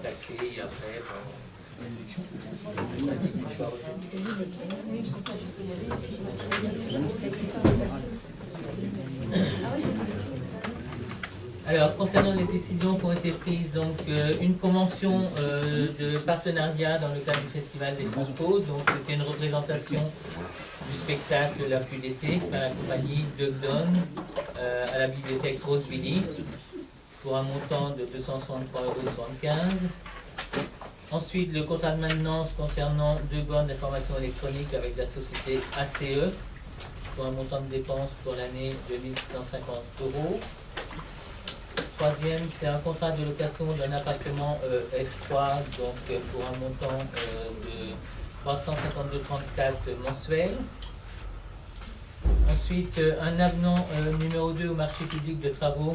contacter et après, Alors, concernant les décisions qui ont été prises, donc une convention de partenariat dans le cadre du Festival des Franco, donc c'était une représentation du spectacle La Pluie d'été par la compagnie Doug Donne à la bibliothèque Rosevilly pour un montant de 263,75 €. Ensuite, le contrat de maintenance concernant 2 bornes d'information électronique avec la société ACE pour un montant de dépenses pour l'année de 1 650 €. Troisième, c'est un contrat de location d'un appartement F3, donc pour un montant de 352,34 € mensuel. Ensuite, un avenant numéro 2 au marché public de travaux,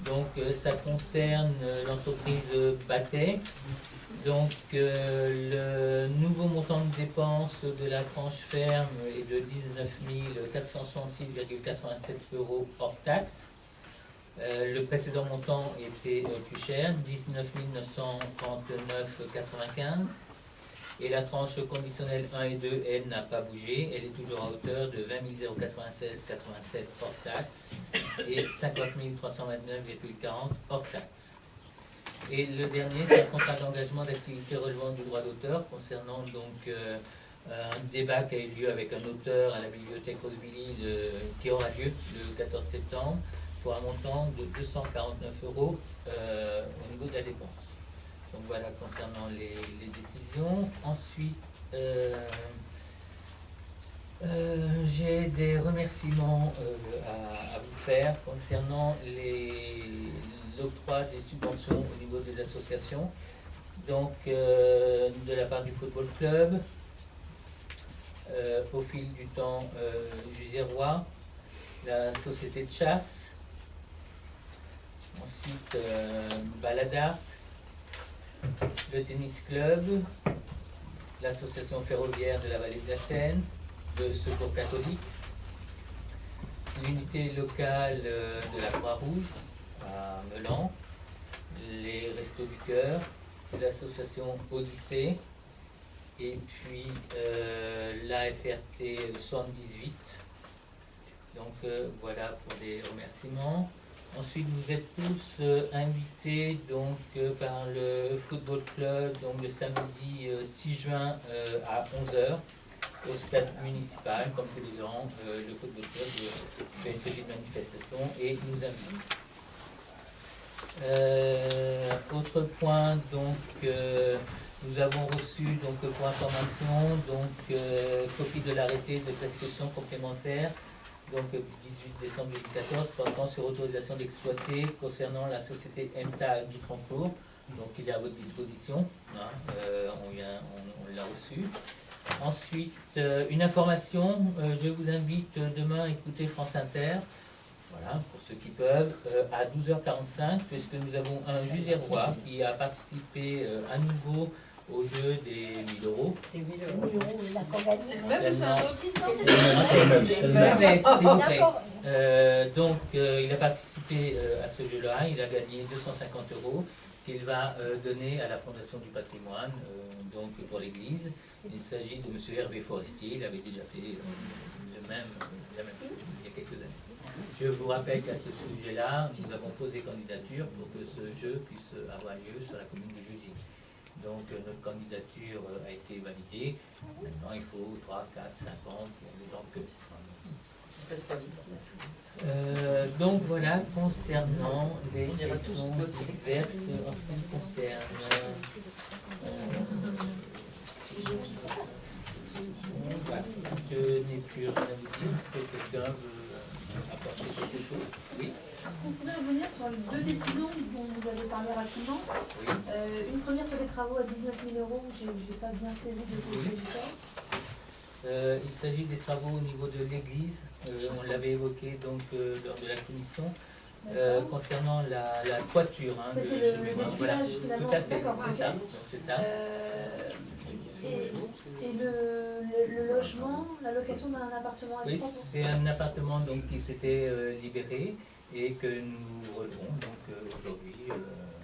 donc ça concerne l'entreprise Batet. Donc le nouveau montant de dépenses de la tranche ferme est de 19 466,87 € hors taxe. Le précédent montant était plus cher, 19 939,95 €. Et la tranche conditionnelle 1 et 2, elle n'a pas bougé. Elle est toujours à hauteur de 20 096,87 € hors taxe et 50 329,40 € hors taxe. Et le dernier, c'est un contrat d'engagement d'activité relevant du droit d'auteur concernant donc un débat qui a eu lieu avec un auteur à la bibliothèque Rosevilly qui aura lieu le 14 septembre pour un montant de 249 € au niveau de la dépense. Donc voilà concernant les décisions. Ensuite, j'ai des remerciements à vous faire concernant l'octroi des subventions au niveau des associations. Donc de la part du Football Club, au fil du temps, Jusier-Roi, la Société de chasse, ensuite Balada, le Tennis Club, l'Association ferroviaire de la Vallée de la Seine, le Secours catholique, l'unité locale de la Croix-Rouge à Melan, les Restos du Cœur, l'association Odyssée, et puis l'AFRT 78. Donc voilà pour les remerciements. Ensuite, vous êtes tous invités donc, par le Football Club donc, le samedi 6 juin à 11 h au stade municipal. Comme tous les ans, le Football Club fait une petite manifestation et nous invite. Autre point, donc, nous avons reçu donc, pour information donc, copie de l'arrêté de prescription complémentaire donc 18 décembre 2014, portant sur autorisation d'exploiter concernant la société MTA Guitrancourt. Donc il est à votre disposition, hein, on l'a reçu. Ensuite, une information, je vous invite demain à écouter France Inter, voilà, pour ceux qui peuvent, à 12h45, puisque nous avons un Jusier-Roi qui a participé à nouveau au jeu des 1 000 €. Des 1 000 €, la compagnie. C'est le même ou c'est un autre? C'est le même, s'il vous plaît. Donc, il a participé à ce jeu-là, il a gagné 250 € qu'il va donner à la Fondation du patrimoine, donc pour l'église. Il s'agit de M. Hervé Forestier, il avait déjà fait la même chose il y a quelques années. Je vous rappelle qu'à ce sujet-là, nous avons posé candidature pour que ce jeu puisse avoir lieu sur la commune de Juzy. Donc notre candidature a été validée. Maintenant il faut 3, 4, 5 ans pour le temps que... donc voilà concernant les questions diverses en ce qui me concerne. Voilà. Je n'ai plus rien à vous dire. Est-ce que quelqu'un veut apporter quelque chose? Oui. Est-ce qu'on pourrait revenir sur les 2 décisions dont vous avez parlé rapidement? Oui. Une première sur les travaux à 19 000 €, je n'ai pas bien saisi de quoi il s'agit. Il s'agit des travaux au niveau de l'église, on l'avait évoqué donc lors de la commission, concernant la toiture. Hein, c'est le voilà, nettoyage, tout à fait, c'est ça. Et le logement, la location d'un appartement à Oui, c'est un appartement donc, qui s'était libéré et que nous relevons donc aujourd'hui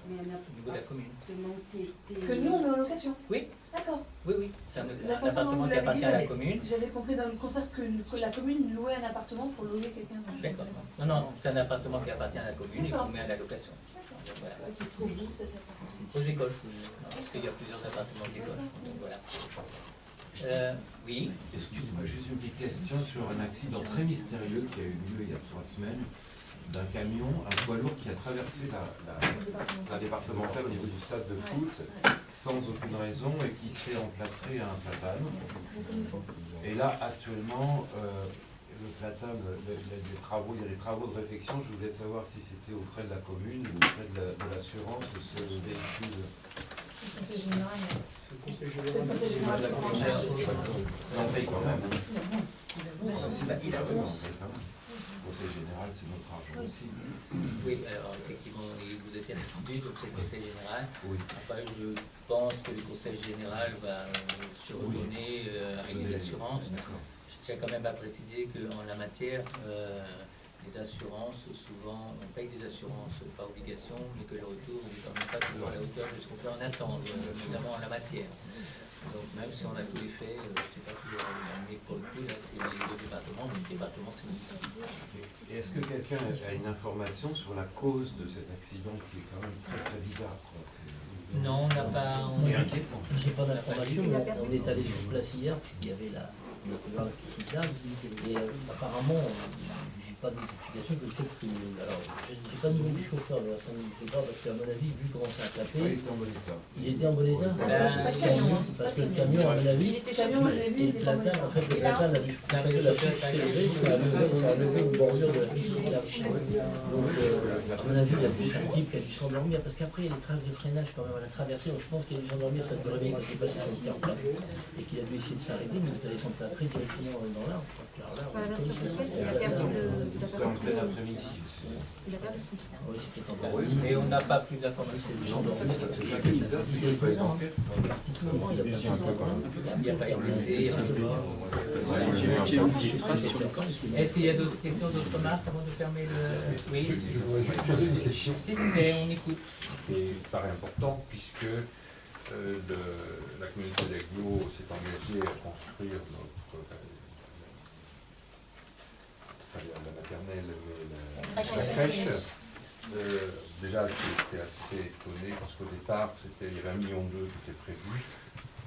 Mais un au niveau de la commune. appartement qui était... Que nous, on met en location. Oui. D'accord. Oui, oui, c'est un La façon dont appartement vous qui l'avez appartient dit, à la commune. J'avais compris dans le contraire que la commune louait un appartement pour loger quelqu'un. D'accord. Non, non, c'est un appartement qui appartient à la commune et qu'on met à la location. D'accord. Voilà. Qui se trouve où cet appartement? Aux écoles, parce qu'il y a plusieurs appartements d'école. Donc, voilà. Oui. Excuse-moi, juste une petite question sur un accident très mystérieux qui a eu lieu il y a 3 semaines d'un camion, un poids lourd qui a traversé la départementale au niveau du stade de foot sans aucune raison et qui s'est emplâtré à un platane. Et là, actuellement, le platane, il y a des travaux de réfection. Je voulais savoir si c'était auprès de la commune ou auprès de l'assurance ce véhicule. C'est général. C'est le conseil C'est le général. conseil général. On paye quand même. Le conseil général, c'est notre argent aussi. Oui, alors effectivement, il vous a été répondu, donc c'est le conseil général. Oui. Après, je pense que le conseil général va se redonner avec les assurances. Je tiens quand même à préciser qu'en la matière, les assurances, souvent, on paye des assurances par obligation, mais que le retour n'est quand même pas toujours à la hauteur de ce qu'on peut en attendre, notamment en la matière. Donc même si on a tous les faits, c'est pas toujours mais pour le coup, là, c'est le département, mais le département, c'est nous. Et est-ce que quelqu'un a une information sur la cause de cet accident qui est quand même très très bizarre, quoi. Non, on n'a pas... C'est inquiétant. J'ai pas d'informations, mais on est allé sur place hier, puisqu'il y avait la couloir qui s'y place, et apparemment, j'ai pas d'identification que le fait que. Alors, j'ai pas de nom du chauffeur, mais attends, je sais pas, parce qu'à mon avis, vu comment ça a Il clapé, était en bon état. il était en bon état. Parce que le camion, à mon avis, Il était camion, je l'ai vu, et il le était pas platane, en fait, le platane a dû Non, mais le la chauffeur piste est s'élever, ça a levé une bordure de la piste cyclable. Donc, à mon avis, il y a plus un type qui a dû s'endormir, parce qu'après, il y a des traces de freinage quand même à la traversée, donc je pense qu'il a dû s'endormir, ça devrait bien qu'il s'est passé sur le terre plate, et qu'il a dû essayer de s'arrêter, mais il est allé s'emplâtrer directement dans l'arbre. La version officielle, c'est qu'il a perdu C'était en plein après-midi. il a perdu son temps. Oui, c'était en plein. Mais on n'a pas plus d'informations. Non, en fait, c'est ça qui est bizarre, c'est qu'il n'y a pas eu d'enquête. Il n'y a pas eu de blessés, il n'y a pas eu de mort. Ouais. Est-ce qu'il y a d'autres questions, d'autres remarques avant de fermer le... Oui, Je voudrais juste poser une question s'il vous plaît, on écoute. qui paraît importante puisque la communauté d'Aglo s'est engagée à construire la maternelle, mais la crèche. Déjà, j'étais assez étonné parce qu'au départ, il y avait 1,2 million qui était prévu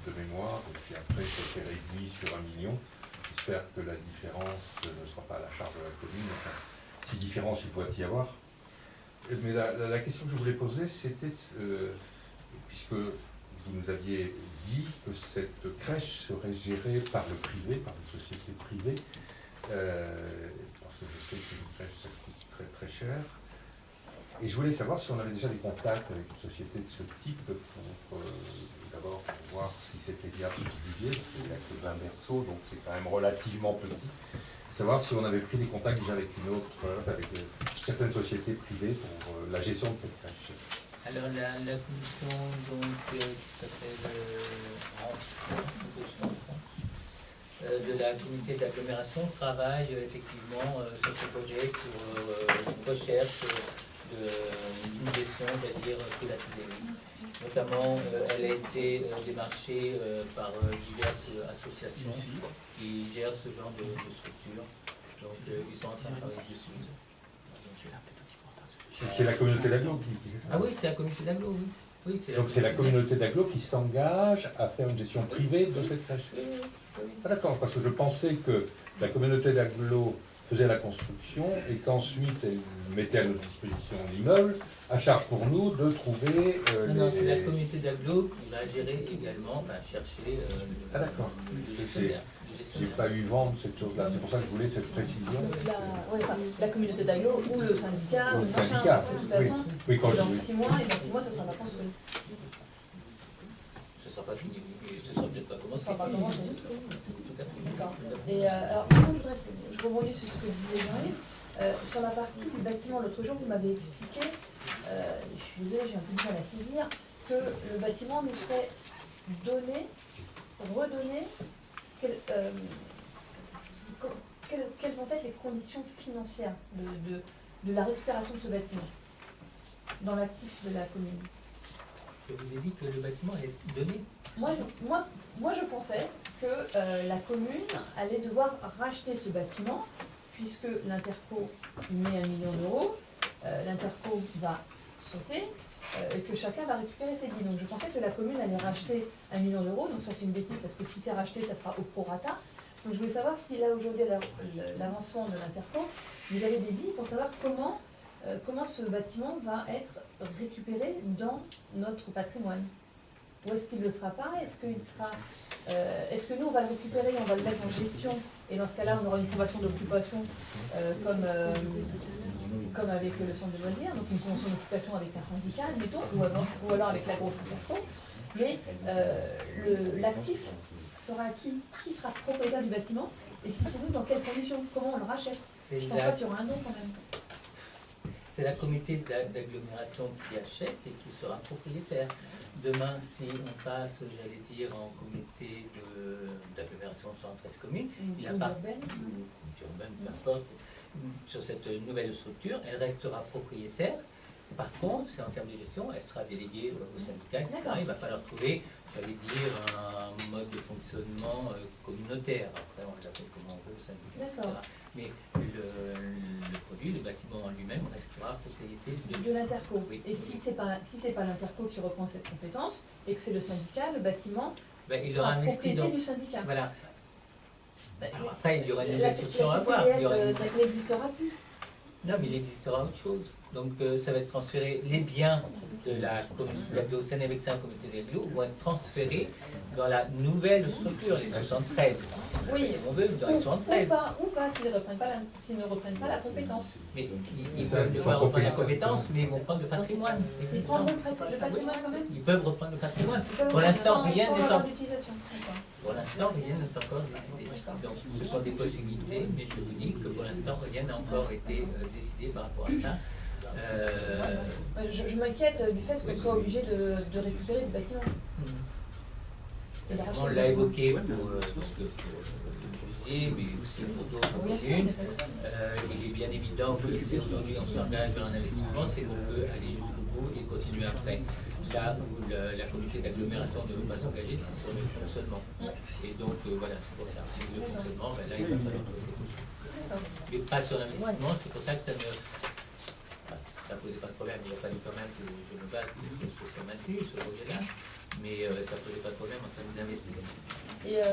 de mémoire, et puis après, ça a été réduit sur 1 million. J'espère que la différence ne sera pas à la charge de la commune. Enfin, si différence il doit y avoir. Mais la question que je voulais poser, c'était, puisque vous nous aviez dit que cette crèche serait gérée par le privé, par une société privée, parce que je sais qu'une crèche, ça coûte très très cher. Et je voulais savoir si on avait déjà des contacts avec une société de ce type pour d'abord pour voir si c'était viable sur le budget, parce qu'il n'y a que 20 berceaux, donc c'est quand même relativement petit. Savoir si on avait pris des contacts déjà avec une autre, avec certaines sociétés privées pour la gestion de cette crèche. Alors la commission donc, qui s'appelle de la communauté d'agglomération travaille effectivement sur ce projet pour une recherche d'une gestion, c'est-à-dire privatisée. Notamment, elle a été démarchée par diverses associations qui gèrent ce genre de structure. Donc, ils sont en train de travailler dessus. C'est la communauté d'Aglo qui fait ça. Ah oui, c'est la communauté d'Aglo, oui. Oui, Donc c'est la communauté d'Aglo qui s'engage à faire une gestion privée de cette crèche. Ah, d'accord, parce que je pensais que la communauté d'Aglo faisait la construction et qu'ensuite elle mettait à notre disposition l'immeuble, à charge pour nous de trouver Non, c'est la communauté d'Aglo qui va gérer également, chercher Ah, d'accord. le gestionnaire. J'ai pas eu vent de cette chose-là, c'est pour ça que je voulais cette précision. La communauté d'Aglo ou le syndicat, Ou ou le le machin, syndicat, parce que de toute oui. façon, Oui, quand dans je- 6 mois, et dans 6 mois, ça sera pas construit. Ce ne sera pas fini, et ce ne sera peut-être pas commencé. Ça va pas commencer du tout. Tout à fait. D'accord. Et alors, moi, je rebondis sur ce que disait Jean-Yves. Sur la partie du bâtiment, l'autre jour, vous m'avez expliqué, je suis désolée, j'ai un peu de mal à saisir, que le bâtiment nous serait donné, redonné, quelles vont être les conditions financières de la récupération de ce bâtiment? dans l'actif de la commune? Je vous ai dit que le bâtiment est donné. Moi, je pensais que la commune allait devoir racheter ce bâtiment, puisque l'Interco met 1 million d'euros, l'Interco va sauter, et que chacun va récupérer ses billes. Donc je pensais que la commune allait racheter 1 million d'euros, donc ça c'est une bêtise, parce que si c'est racheté, ça sera au prorata. Donc je voulais savoir si là aujourd'hui, l'avancement de l'Interco, vous avez des billes pour savoir comment ce bâtiment va être récupéré dans notre patrimoine. Où est-ce qu'il ne le sera pas? Est-ce que nous on va le récupérer, on va le mettre en gestion, et dans ce cas-là on aura une convention d'occupation comme avec le centre de loisirs, donc une convention d'occupation avec un syndicat, admettons, ou alors avec la grosse Interco. Mais l'actif sera à qui? Qui sera propriétaire du bâtiment? Et si c'est nous, dans quelles conditions? Comment on le rachète? Je pense pas qu'il y aura un nom quand même. C'est la communauté d'agglomération qui achète et qui sera propriétaire. Demain, si on passe, j'allais dire, en communauté d'agglomération 113 communes, il appartient, urbaine, peu importe, sur cette nouvelle structure, elle restera propriétaire. Par contre, c'est en termes de gestion, elle sera déléguée au syndicat, etc. Il va falloir trouver, j'allais dire, un mode de fonctionnement communautaire. Après, on l'appelle comme on veut, syndicat, etc. Mais le produit, le bâtiment en lui-même, restera propriété de l'Interco. Oui. Et si c'est pas l'Interco qui reprend cette compétence, et que c'est le syndicat, le bâtiment il sera aura propriété du syndicat. Voilà. Alors après, il y aura une La solution à voir. CCBS n'existera plus. Non, mais il existera autre chose. Donc ça va être transféré, les biens de la communauté d'agglo Seine-et-Vexin, communauté d'agglo, vont être transférés dans la nouvelle structure, les 73. Oui. On veut dans les 73. Ou pas s'ils ne reprennent pas la compétence. Mais ils peuvent devoir reprendre la compétence, mais ils vont prendre le patrimoine. Ils prendront le patrimoine quand même. Ils peuvent reprendre le patrimoine. Pour l'instant, rien n'est encore décidé. Donc ce sont des possibilités, mais je vous dis que pour l'instant, rien n'a encore été décidé par rapport à ça. Je m'inquiète du fait qu'on soit obligé de récupérer ce bâtiment. On l'a évoqué pour le musée, mais aussi pour d'autres communes. Il est bien évident que si aujourd'hui on s'engage vers un investissement, c'est qu'on peut aller jusqu'au bout et continuer après. Là où la communauté d'agglomération ne veut pas s'engager, c'est sur le fonctionnement. Et donc voilà, c'est pour ça. Le fonctionnement, là il va falloir trouver quelque chose. Mais pas sur l'investissement, c'est pour ça que ça ne posait pas de problème. Il a fallu quand même que je me batte pour que ce soit maintenu, ce projet-là. Mais ça ne posait pas de problème en termes d'investissement. Et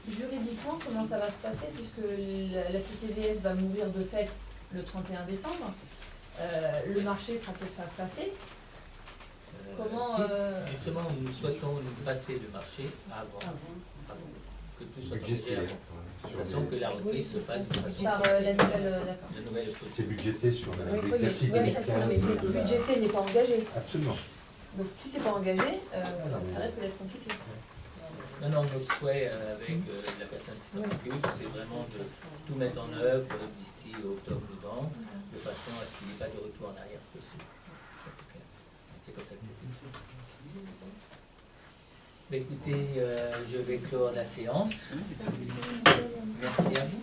juridiquement, comment ça va se passer, puisque la CCBS va mourir de fait le 31 décembre, le marché sera peut-être pas passé. Comment Justement, nous souhaitons nous passer le marché avant que tout soit engagé avant. De façon que la reprise se fasse de façon par la nouvelle structure. C'est budgété sur l'exercice mais 2015. le budgété n'est pas engagé. Absolument. Donc si c'est pas engagé, ça risque d'être compliqué. Non, notre souhait avec la personne qui s'en occupe, c'est vraiment de tout mettre en œuvre d'ici octobre-novembre, de façon à ce qu'il n'y ait pas de retour en arrière possible. C'est clair. C'est comme ça que c'est. Écoutez, je vais clore la séance. Merci à vous.